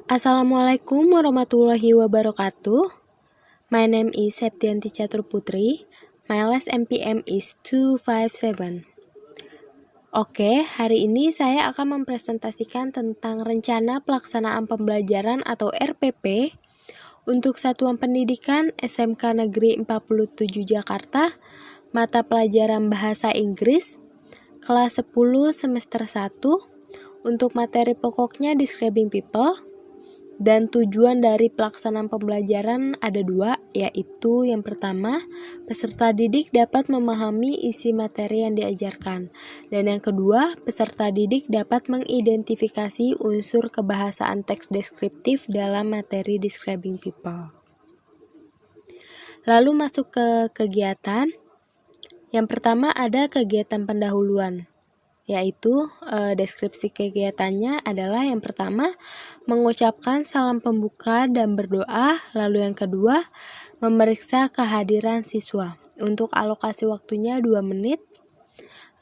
Assalamualaikum warahmatullahi wabarakatuh. My name is Septianti Catur Putri. My last MPM is 257. Oke, hari ini saya akan mempresentasikan tentang rencana pelaksanaan pembelajaran atau RPP untuk Satuan Pendidikan SMK Negeri 47 Jakarta, mata pelajaran Bahasa Inggris, kelas 10 semester 1, untuk materi pokoknya Describing People. Dan tujuan dari pelaksanaan pembelajaran ada dua, yaitu yang pertama, peserta didik dapat memahami isi materi yang diajarkan. Dan yang kedua, peserta didik dapat mengidentifikasi unsur kebahasaan teks deskriptif dalam materi Describing People. Lalu masuk ke kegiatan. Yang pertama ada kegiatan pendahuluan, yaitu deskripsi kegiatannya adalah yang pertama mengucapkan salam pembuka dan berdoa, lalu yang kedua memeriksa kehadiran siswa. Untuk alokasi waktunya 2 menit.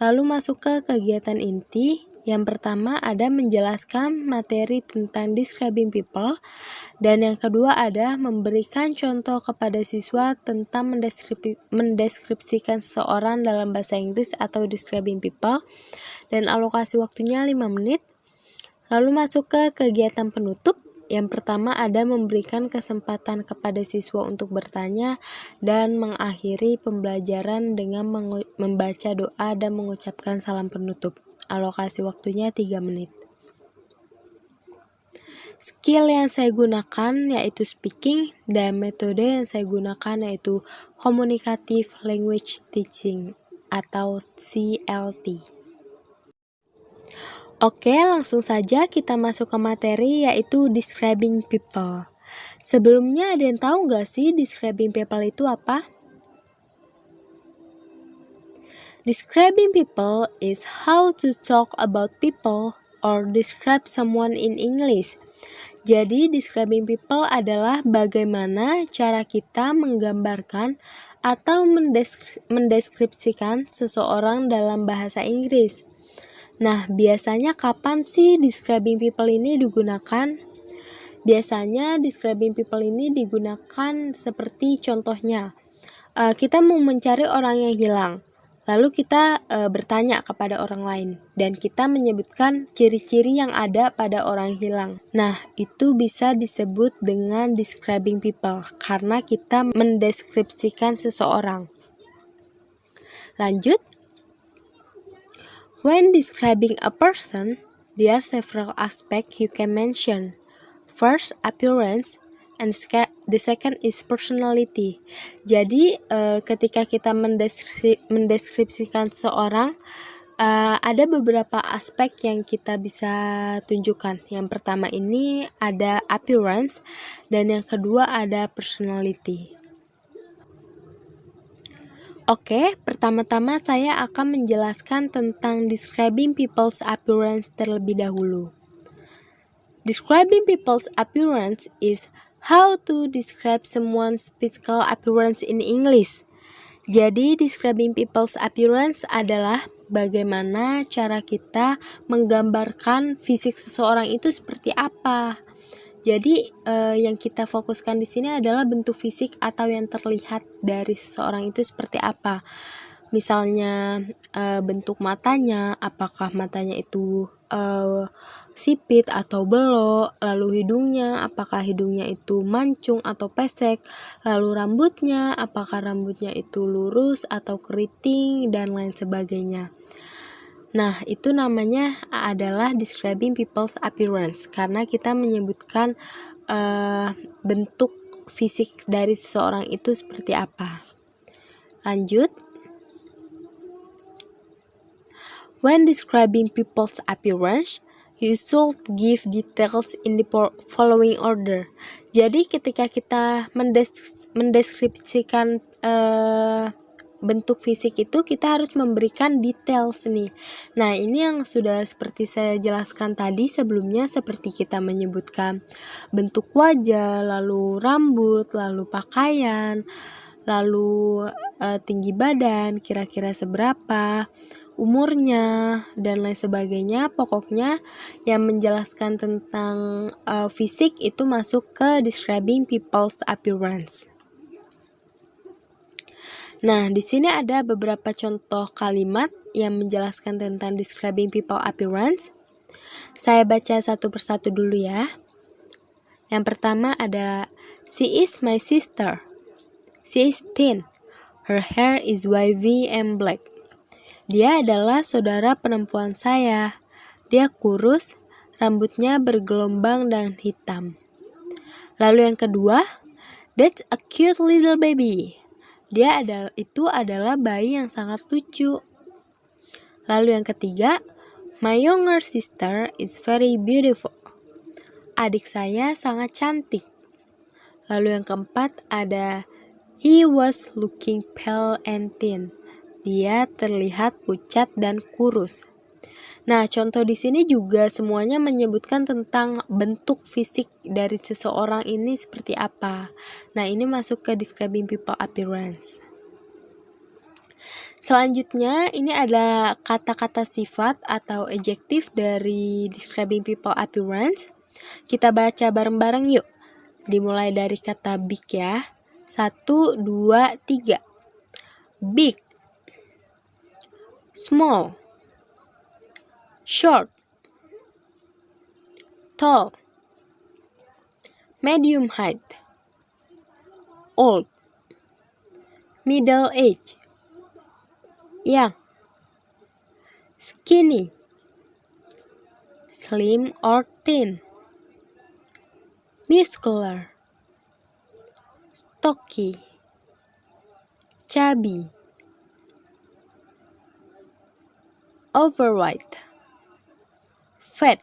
Lalu masuk ke kegiatan inti. Yang pertama ada menjelaskan materi tentang Describing People, dan yang kedua ada memberikan contoh kepada siswa tentang mendeskripsikan seseorang dalam bahasa Inggris atau Describing People, dan alokasi waktunya 5 menit. Lalu masuk ke kegiatan penutup. Yang pertama ada memberikan kesempatan kepada siswa untuk bertanya dan mengakhiri pembelajaran dengan membaca doa dan mengucapkan salam penutup. Alokasi waktunya 3 menit. Skill yang saya gunakan yaitu speaking, dan metode yang saya gunakan yaitu Communicative Language Teaching atau CLT. Oke, langsung saja kita masuk ke materi yaitu Describing People. Sebelumnya ada yang tahu nggak sih Describing People itu apa? Describing people is how to talk about people or describe someone in English. Jadi, describing people adalah bagaimana cara kita menggambarkan atau mendeskripsikan seseorang dalam bahasa Inggris. Nah, biasanya kapan sih describing people ini digunakan? Biasanya describing people ini digunakan seperti contohnya, kita mau mencari orang yang hilang. Lalu kita bertanya kepada orang lain dan kita menyebutkan ciri-ciri yang ada pada orang hilang. Nah, itu bisa disebut dengan describing people karena kita mendeskripsikan seseorang. Lanjut. When describing a person, there are several aspects you can mention. First, appearance, and the second is personality. Jadi ketika kita mendeskripsikan seseorang, ada beberapa aspek yang kita bisa tunjukkan. Yang pertama ini ada appearance, dan yang kedua ada personality. Oke, pertama-tama saya akan menjelaskan tentang describing people's appearance terlebih dahulu. Describing people's appearance is how to describe someone's physical appearance in English. Jadi, describing people's appearance adalah bagaimana cara kita menggambarkan fisik seseorang itu seperti apa. Jadi, yang kita fokuskan di sini adalah bentuk fisik atau yang terlihat dari seseorang itu seperti apa. Misalnya bentuk matanya, apakah matanya itu sipit atau belok, lalu hidungnya, apakah hidungnya itu mancung atau pesek, lalu rambutnya, apakah rambutnya itu lurus atau keriting, dan lain sebagainya. Nah, itu namanya adalah describing people's appearance karena kita menyebutkan bentuk fisik dari seseorang itu seperti apa. Lanjut. When describing people's appearance, you should give details in the following order. Jadi ketika kita mendeskripsikan bentuk fisik itu, kita harus memberikan details nih. Nah, ini yang sudah seperti saya jelaskan tadi sebelumnya, seperti kita menyebutkan bentuk wajah, lalu rambut, lalu pakaian, lalu tinggi badan kira-kira seberapa, umurnya, dan lain sebagainya. Pokoknya yang menjelaskan tentang fisik itu masuk ke describing people's appearance. Nah, di sini ada beberapa contoh kalimat yang menjelaskan tentang describing people appearance. Saya baca satu persatu dulu ya. Yang pertama ada, she is my sister. She is thin. Her hair is wavy and black. Dia adalah saudara perempuan saya. Dia kurus, rambutnya bergelombang dan hitam. Lalu yang kedua, that's a cute little baby. Itu adalah bayi yang sangat lucu. Lalu yang ketiga, my younger sister is very beautiful. Adik saya sangat cantik. Lalu yang keempat ada, he was looking pale and thin. Dia terlihat pucat dan kurus. Nah, contoh di sini juga semuanya menyebutkan tentang bentuk fisik dari seseorang ini seperti apa. Nah, ini masuk ke describing people appearance. Selanjutnya, ini ada kata-kata sifat atau adjektif dari describing people appearance. Kita baca bareng-bareng yuk. Dimulai dari kata big ya. 1, 2, 3. Big, small, short, tall, medium height, old, middle age, young, skinny, slim or thin, muscular, stocky, chubby, overweight, fat,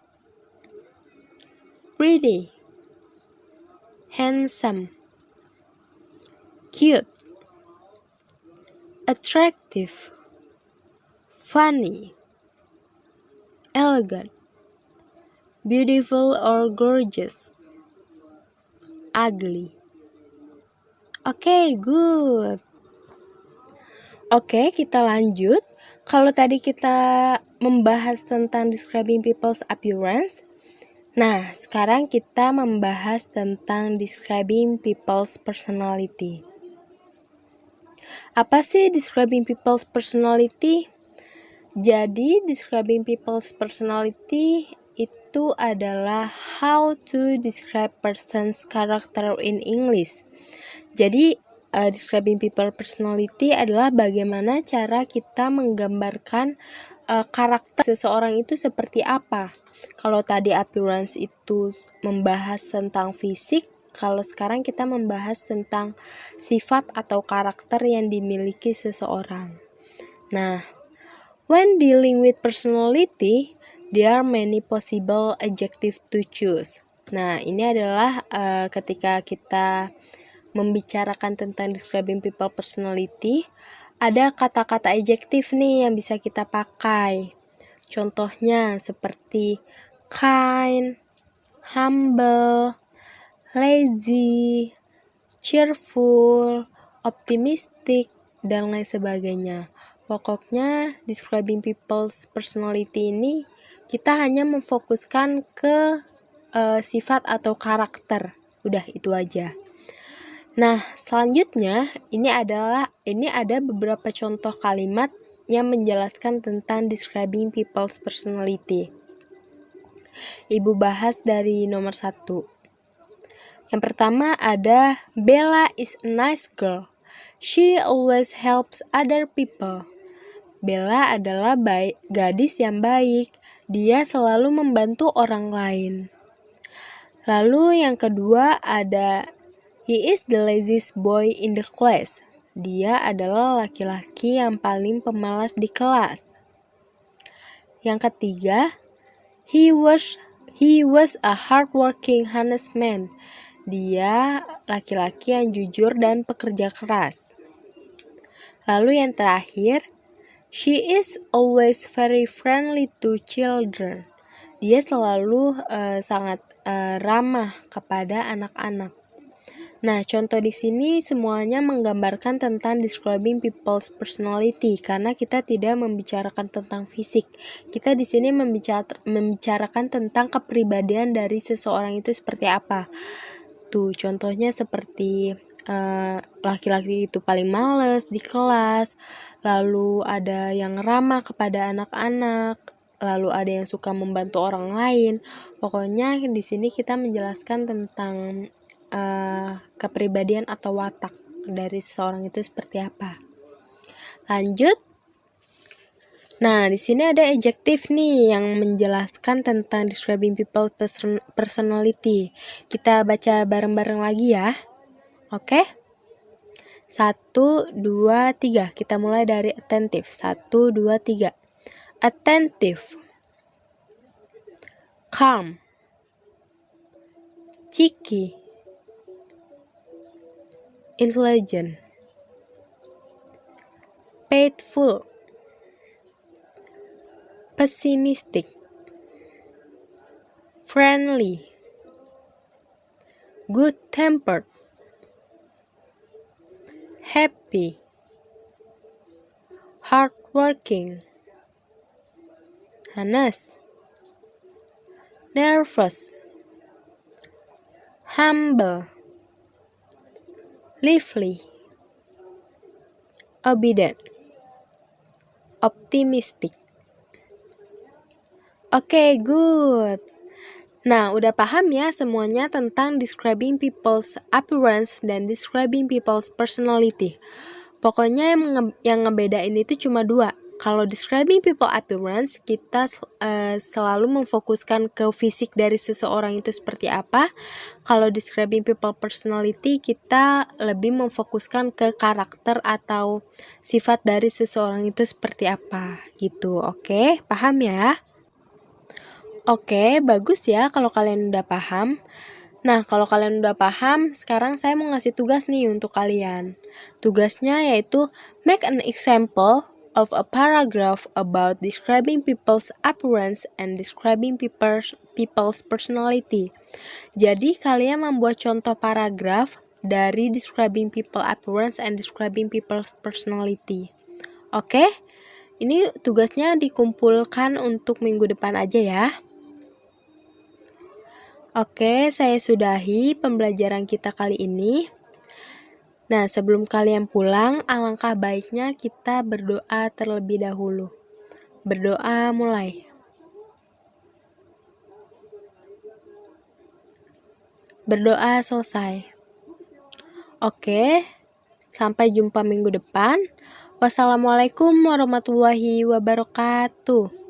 pretty, handsome, cute, attractive, funny, elegant, beautiful or gorgeous, ugly. Oke, good. Oke, kita lanjut. Kalau tadi kita membahas tentang describing people's appearance, nah, sekarang kita membahas tentang describing people's personality. Apa sih describing people's personality? Jadi, describing people's personality itu adalah how to describe person's character in English. Jadi, describing people personality adalah bagaimana cara kita menggambarkan karakter seseorang itu seperti apa. Kalau tadi appearance itu membahas tentang fisik, kalau sekarang kita membahas tentang sifat atau karakter yang dimiliki seseorang. Nah, when dealing with personality, there are many possible adjectives to choose. Nah, ini adalah ketika kita membicarakan tentang describing people personality, ada kata-kata adjektif nih yang bisa kita pakai. Contohnya seperti kind, humble, lazy, cheerful, optimistic, dan lain sebagainya. Pokoknya describing people's personality ini kita hanya memfokuskan ke sifat atau karakter. Udah, itu aja. Nah, selanjutnya ini ada beberapa contoh kalimat yang menjelaskan tentang describing people's personality. Ibu bahas dari nomor 1. Yang pertama ada, Bella is a nice girl. She always helps other people. Bella adalah gadis yang baik. Dia selalu membantu orang lain. Lalu yang kedua ada, he is the laziest boy in the class. Dia adalah laki-laki yang paling pemalas di kelas. Yang ketiga, he was a hardworking, honest man. Dia laki-laki yang jujur dan pekerja keras. Lalu yang terakhir, she is always very friendly to children. Dia selalu sangat ramah kepada anak-anak. Nah, contoh di sini semuanya menggambarkan tentang describing people's personality karena kita tidak membicarakan tentang fisik. Kita di sini membicarakan tentang kepribadian dari seseorang itu seperti apa. Tuh, contohnya seperti laki-laki itu paling males di kelas, lalu ada yang ramah kepada anak-anak, lalu ada yang suka membantu orang lain. Pokoknya di sini kita menjelaskan tentang kepribadian atau watak dari seseorang itu seperti apa. Lanjut. Nah, di sini ada adjective nih yang menjelaskan tentang describing people personality. Kita baca bareng-bareng lagi ya. Oke? 1, 2, 3. Kita mulai dari attentive. 1, 2, 3. Attentive. Calm. Cheeky. Intelligent. Faithful. Pessimistic. Friendly. Good-tempered. Happy. Hardworking. Honest. Nervous. Humble. Lively. Obedient. Optimistic. Oke, good. Nah, udah paham ya semuanya tentang describing people's appearance dan describing people's personality. Pokoknya yang ngebedain itu cuma 2. Kalau describing people appearance, kita selalu memfokuskan ke fisik dari seseorang itu seperti apa. Kalau describing people personality, kita lebih memfokuskan ke karakter atau sifat dari seseorang itu seperti apa gitu. Oke, paham ya? Oke, bagus ya kalau kalian udah paham. Nah, kalau kalian udah paham, sekarang saya mau ngasih tugas nih untuk kalian. Tugasnya yaitu make an example of a paragraph about describing people's appearance and describing people's personality. Jadi, kalian membuat contoh paragraf dari describing people appearance and describing people's personality. Oke? Ini tugasnya dikumpulkan untuk minggu depan aja ya. Oke, saya sudahi pembelajaran kita kali ini. Nah, sebelum kalian pulang, alangkah baiknya kita berdoa terlebih dahulu. Berdoa mulai. Berdoa selesai. Oke, sampai jumpa minggu depan. Wassalamualaikum warahmatullahi wabarakatuh.